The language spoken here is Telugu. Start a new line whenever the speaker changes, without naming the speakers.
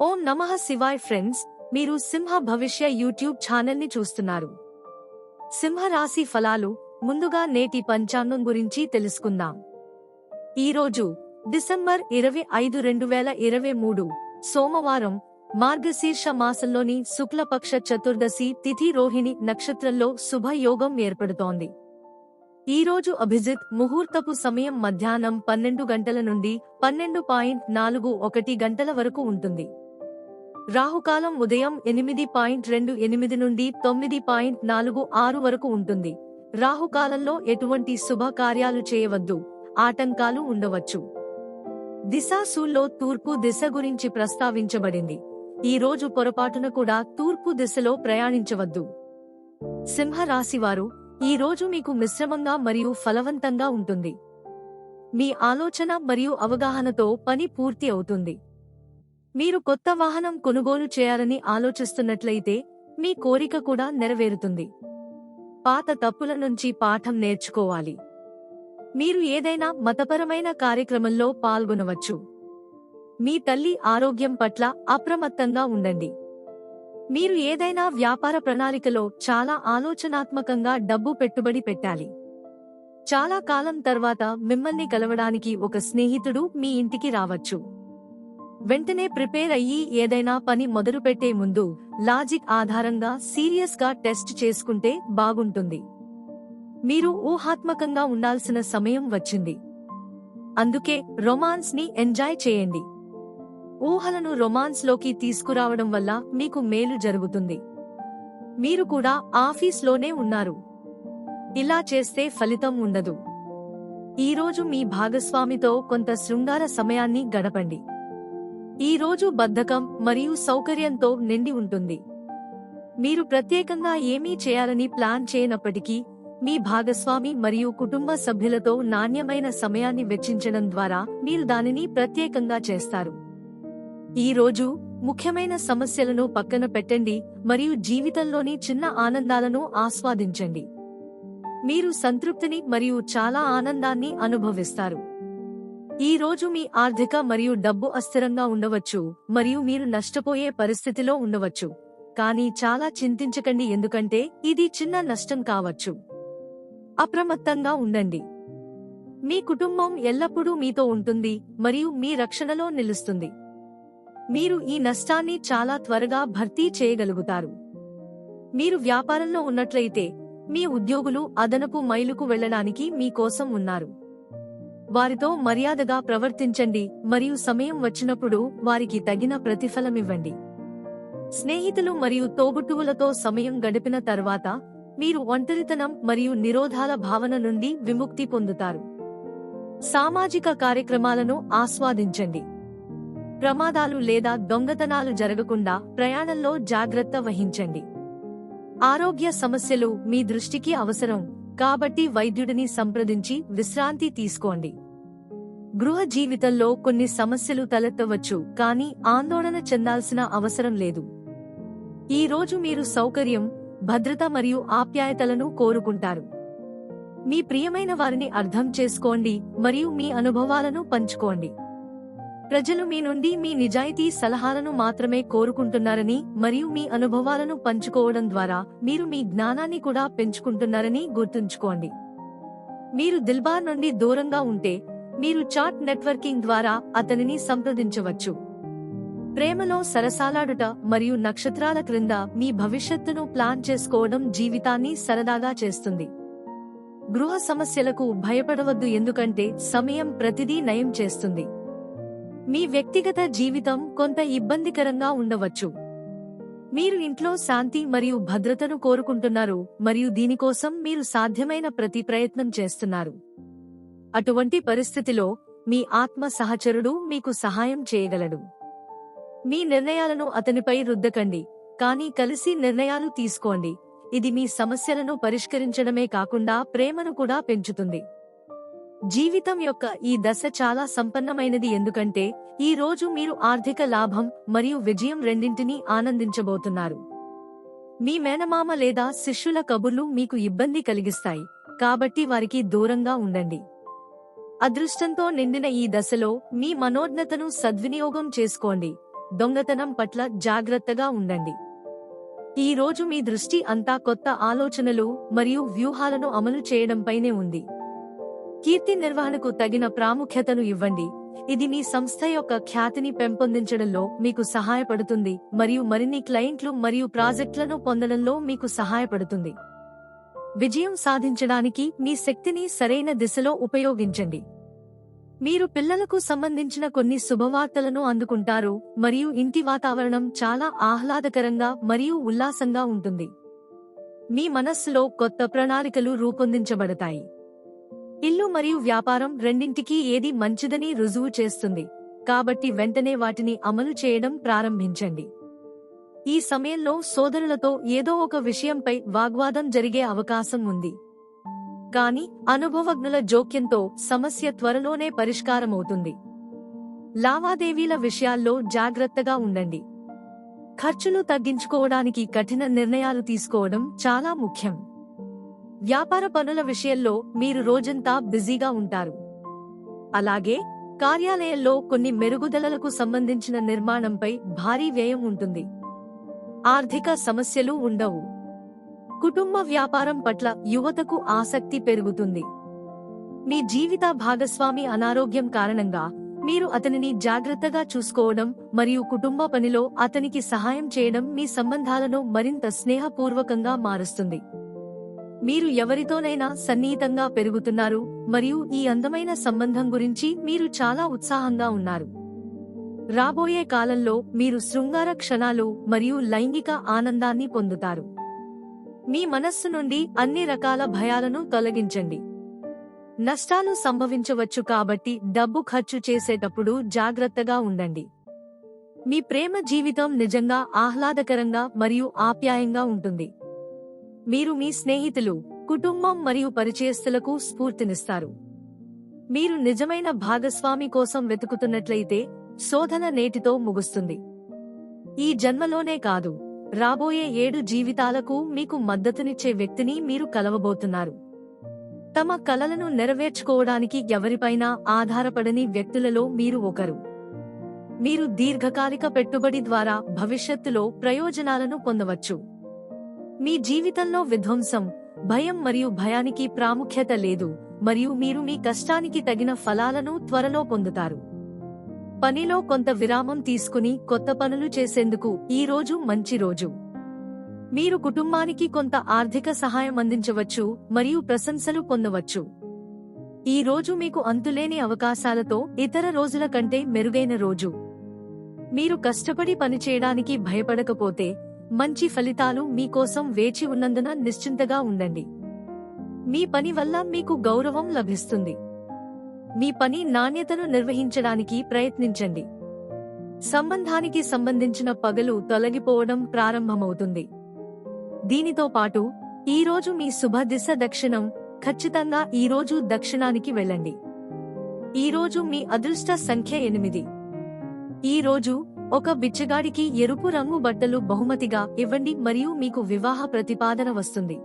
ఓం నమః శివాయ్ ఫ్రెండ్స్, మీరు సింహ భవిష్య యూట్యూబ్ ఛానల్ని చూస్తున్నారు. సింహ రాశి ఫలాలు. ముందుగా నేటి పంచాంగం గురించి తెలుసుకుందాం. ఈరోజు డిసెంబర్ 25, 2023 సోమవారం, మార్గశీర్ష మాసంలోని శుక్లపక్ష చతుర్దశి తిథి రోహిణి నక్షత్రంలో శుభయోగం ఏర్పడుతోంది. ఈరోజు అభిజిత్ ముహూర్తపు సమయం మధ్యాహ్నం 12 గంటల నుండి 12:41 గంటల వరకు ఉంటుంది. రాహుకాలం ఉదయం 8:28 నుండి 9:46 వరకు ఉంటుంది. రాహుకాలంలో ఎటువంటి శుభ కార్యాలు చేయవద్దు, ఆటంకాలు ఉండవచ్చు. దిశాశూల్లో తూర్పు దిశ గురించి ప్రస్తావించబడింది. ఈ రోజు పొరపాటున కూడా తూర్పు దిశలో ప్రయాణించవద్దు. సింహ రాశివారు, ఈ రోజు మీకు మిశ్రమంగా మరియు ఫలవంతంగా ఉంటుంది. మీ ఆలోచన మరియు అవగాహనతో పని పూర్తి అవుతుంది. మీరు కొత్త వాహనం కొనుగోలు చేయాలని ఆలోచిస్తున్నట్లయితే మీ కోరిక కూడా నెరవేరుతుంది. పాత తప్పుల నుంచి పాఠం నేర్చుకోవాలి. మీరు ఏదైనా మతపరమైన కార్యక్రమంలో పాల్గొనవచ్చు. మీ తల్లి ఆరోగ్యం పట్ల అప్రమత్తంగా ఉండండి. మీరు ఏదైనా వ్యాపార ప్రణాళికలో చాలా ఆలోచనాత్మకంగా డబ్బు పెట్టుబడి పెట్టాలి. చాలా కాలం తర్వాత మిమ్మల్ని కలవడానికి ఒక స్నేహితుడు మీ ఇంటికి రావచ్చు. వెంటనే ప్రిపేర్ అయ్యి ఏదైనా పని మొదలుపెట్టే ముందు లాజిక్ ఆధారంగా సీరియస్గా టెస్ట్ చేసుకుంటే బాగుంటుంది. మీరు ఊహాత్మకంగా ఉండాల్సిన సమయం వచ్చింది. అందుకే రొమాన్స్ ని ఎంజాయ్ చేయండి. ఊహలను రొమాన్స్లోకి తీసుకురావడం వల్ల మీకు మేలు జరుగుతుంది. మీరు కూడా ఆఫీస్లోనే ఉన్నారు. ఇలా చేస్తే ఫలితం ఉండదు. ఈరోజు మీ భాగస్వామితో కొంత శృంగార సమయాన్ని గడపండి. ఈ రోజు బద్ధకం మరియు సౌకర్యంతో నిండి ఉంటుంది. మీరు ప్రత్యేకంగా ఏమీ చేయాలని ప్లాన్ చేయనప్పటికీ మీ భాగస్వామి మరియు కుటుంబ సభ్యులతో నాణ్యమైన సమయాన్ని వెచ్చించడం ద్వారా మీరు దానిని ప్రత్యేకంగా చేస్తారు. ఈ రోజు ముఖ్యమైన సమస్యలను పక్కన పెట్టండి మరియు జీవితంలోని చిన్న ఆనందాలను ఆస్వాదించండి. మీరు సంతృప్తిని మరియు చాలా ఆనందాన్ని అనుభవిస్తారు. ఈ రోజు మీ ఆర్థిక మరియు డబ్బు అస్థిరంగా ఉండవచ్చు మరియు మీరు నష్టపోయే పరిస్థితిలో ఉండవచ్చు. కానీ చాలా చింతించకండి, ఎందుకంటే ఇది చిన్న నష్టం కావచ్చు. అప్రమత్తంగా ఉండండి. మీ కుటుంబం ఎల్లప్పుడూ మీతో ఉంటుంది మరియు మీ రక్షణలో నిలుస్తుంది. మీరు ఈ నష్టాన్ని చాలా త్వరగా భర్తీ చేయగలుగుతారు. మీరు వ్యాపారంలో ఉన్నట్లయితే మీ ఉద్యోగులు అదనపు మైలుకు వెళ్లడానికి మీ కోసం ఉన్నారు. వారితో మర్యాదగా ప్రవర్తించండి మరియు సమయం వచ్చినప్పుడు వారికి తగిన ప్రతిఫలమివ్వండి. స్నేహితులు మరియు తోబుట్టువులతో సమయం గడిపిన తర్వాత మీరు ఒంటరితనం మరియు నిరోధాల భావన నుండి విముక్తి పొందుతారు. సామాజిక కార్యక్రమాలను ఆస్వాదించండి. ప్రమాదాలు లేదా దొంగతనాలు జరగకుండా ప్రయాణంలో జాగ్రత్త వహించండి. ఆరోగ్య సమస్యలు మీ దృష్టికి అవసరం, కాబట్టి వైద్యుడిని సంప్రదించి విశ్రాంతి తీసుకోండి. గృహ జీవితంలో కొన్ని సమస్యలు తలెత్తవచ్చు, కానీ ఆందోళన చెందాల్సిన అవసరం లేదు. ఈ రోజు మీరు సౌకర్యం, భద్రత మరియు ఆప్యాయతలను కోరుకుంటారు. మీ ప్రియమైన వారిని అర్థం చేసుకోండి మరియు మీ అనుభవాలను పంచుకోండి. ప్రజలు మీ నుండి మీ నిజాయితీ సలహాలను మాత్రమే కోరుకుంటున్నారని మరియు మీ అనుభవాలను పంచుకోవడం ద్వారా మీరు మీ జ్ఞానాన్ని కూడా పెంచుకుంటున్నారని గుర్తుంచుకోండి. మీరు దిల్బార్ నుండి దూరంగా ఉంటే మీరు చాట్ నెట్వర్కింగ్ ద్వారా అతనిని సంప్రదించవచ్చు. ప్రేమలో సరసాలాడుట మరియు నక్షత్రాల క్రింద మీ భవిష్యత్తును ప్లాన్ చేసుకోవడం జీవితాన్ని సరదాగా చేస్తుంది. గృహ సమస్యలకు భయపడవద్దు, ఎందుకంటే సమయం ప్రతిదీ నయం చేస్తుంది. మీ వ్యక్తిగత జీవితం కొంత ఇబ్బందికరంగా ఉండవచ్చు. మీరు ఇంట్లో శాంతి మరియు భద్రతను కోరుకుంటున్నారు మరియు దీనికోసం మీరు సాధ్యమైన ప్రతి ప్రయత్నం చేస్తున్నారు. అటువంటి పరిస్థితిలో మీ ఆత్మ సహచరుడు మీకు సహాయం చేయగలడు. మీ నిర్ణయాలను అతనిపై రుద్దకండి, కానీ కలిసి నిర్ణయాలు తీసుకోండి. ఇది మీ సమస్యలను పరిష్కరించడమే కాకుండా ప్రేమను కూడా పెంచుతుంది. జీవితం యొక్క ఈ దశ చాలా సంపన్నమైనది, ఎందుకంటే ఈ రోజు మీరు ఆర్థిక లాభం మరియు విజయం రెండింటినీ ఆనందించబోతున్నారు. మీ మేనమామ లేదా శిష్యుల కబుర్లు మీకు ఇబ్బంది కలిగిస్తాయి, కాబట్టి వారికి దూరంగా ఉండండి. అదృష్టంతో నిండిన ఈ దశలో మీ మనోజ్ఞతను సద్వినియోగం చేసుకోండి దొంగతనం పట్ల జాగ్రత్తగా ఉండండి. ఈ రోజు మీ దృష్టి అంతా కొత్త ఆలోచనలు మరియు వ్యూహాలను అమలు చేయడంపైనే ఉంది. కీర్తి నిర్వహణకు తగిన ప్రాముఖ్యతను ఇవ్వండి. ఇది మీ సంస్థ యొక్క ఖ్యాతిని పెంపొందించడంలో మీకు సహాయపడుతుంది మరియు మరిన్ని క్లయింట్లు మరియు ప్రాజెక్టులను పొందడంలో మీకు సహాయపడుతుంది. విజయం సాధించడానికి మీ శక్తిని సరైన దిశలో ఉపయోగించండి. మీరు పిల్లలకు సంబంధించిన కొన్ని శుభవార్తలను అందుకుంటారు మరియు ఇంటి వాతావరణం చాలా ఆహ్లాదకరంగా మరియు ఉల్లాసంగా ఉంటుంది. మీ మనస్సులో కొత్త ప్రణాళికలు రూపొందించబడతాయి. ఇల్లు మరియు వ్యాపారం రెండింటికీ ఏది మంచిదని రుజువు చేస్తుంది, కాబట్టి వెంటనే వాటిని అమలు చేయడం ప్రారంభించండి. ఈ సమయంలో సోదరులతో ఏదో ఒక విషయంపై వాగ్వాదం జరిగే అవకాశం ఉంది, కానీ అనుభవజ్ఞుల జోక్యంతో సమస్య త్వరలోనే పరిష్కారమవుతుంది. లావాదేవీల విషయాల్లో జాగ్రత్తగా ఉండండి. ఖర్చులు తగ్గించుకోవడానికి కఠిన నిర్ణయాలు తీసుకోవడం చాలా ముఖ్యం. వ్యాపార పనుల విషయంలో మీరు రోజంతా బిజీగా ఉంటారు. అలాగే కార్యాలయంలో కొన్ని మెరుగుదలలకు సంబంధించిన నిర్మాణంపై భారీ వ్యయం ఉంటుంది. ఆర్థిక సమస్యలు ఉండవు. కుటుంబ వ్యాపారం పట్ల యువతకు ఆసక్తి పెరుగుతుంది. మీ జీవిత భాగస్వామి అనారోగ్యం కారణంగా మీరు అతనిని జాగ్రత్తగా చూసుకోవడం మరియు కుటుంబ పనిలో అతనికి సహాయం చేయడం మీ సంబంధాలను మరింత స్నేహపూర్వకంగా మారుస్తుంది. మీరు ఎవరితోనైనా సన్నిహితంగా పెరుగుతున్నారు మరియు ఈ అందమైన సంబంధం గురించి మీరు చాలా ఉత్సాహంగా ఉన్నారు. రాబోయే కాలంలో మీరు శృంగార క్షణాలు మరియు లైంగిక ఆనందాన్ని పొందుతారు. మీ మనస్సు నుండి అన్ని రకాల భయాలను తొలగించండి. నష్టాలు సంభవించవచ్చు కాబట్టి డబ్బు ఖర్చు చేసేటప్పుడు జాగ్రత్తగా ఉండండి. మీ ప్రేమ జీవితం నిజంగా ఆహ్లాదకరంగా మరియు ఆప్యాయంగా ఉంటుంది. మీరు మీ స్నేహితులు, కుటుంబం మరియు పరిచయస్తులకు స్ఫూర్తినిస్తారు. మీరు నిజమైన భాగస్వామి కోసం వెతుకుతున్నట్లయితే శోధన నేటితో ముగుస్తుంది. ఈ జన్మలోనే కాదు, రాబోయే 7 జీవితాలకు మీకు మద్దతునిచ్చే వ్యక్తిని మీరు కలవబోతున్నారు. తమ కలలను నెరవేర్చుకోవడానికి ఎవరిపైనా ఆధారపడని వ్యక్తులలో మీరు ఒకరు. మీరు దీర్ఘకాలిక పెట్టుబడి ద్వారా భవిష్యత్తులో ప్రయోజనాలను పొందవచ్చు. మీ జీవితంలో విధ్వంసం, భయం మరియు భయానికి ప్రాముఖ్యత లేదు మరియు మీరు మీ కష్టానికి తగిన ఫలాలను త్వరలో పొందుతారు. పనిలో కొంత విరామం తీసుకుని కొత్త పనులు చేసేందుకు ఈ రోజు మంచి రోజు. మీరు కుటుంబానికి కొంత ఆర్థిక సహాయం అందించవచ్చు మరియు ప్రశంసలు పొందవచ్చు. ఈ రోజు మీకు అంతులేని అవకాశాలతో ఇతర రోజుల కంటే మెరుగైన రోజు. మీరు కష్టపడి పనిచేయడానికి భయపడకపోతే మంచి ఫలితాలు మీకోసం వేచి ఉన్నందున నిశ్చింతగా ఉండండి. మీ పని వల్ల మీకు గౌరవం లభిస్తుంది. మీ పని నాణ్యతను నిర్వహించడానికి ప్రయత్నించండి. సంబంధానికి సంబంధించిన పగలు తొలగిపోవడం ప్రారంభమవుతుంది. దీనితో పాటు ఈ రోజు మీ శుభ దిశ దక్షిణం. ఖచ్చితంగా ఈ రోజు దక్షిణానికి వెళ్ళండి. ఈ రోజు మీ అదృష్ట సంఖ్య 8. ఈ రోజు ఒక బిచ్చగాడికి ఎరుపు రంగు బట్టలు బహుమతిగా ఇవ్వండి మరియు మీకు వివాహ ప్రతిపాదన వస్తుంది.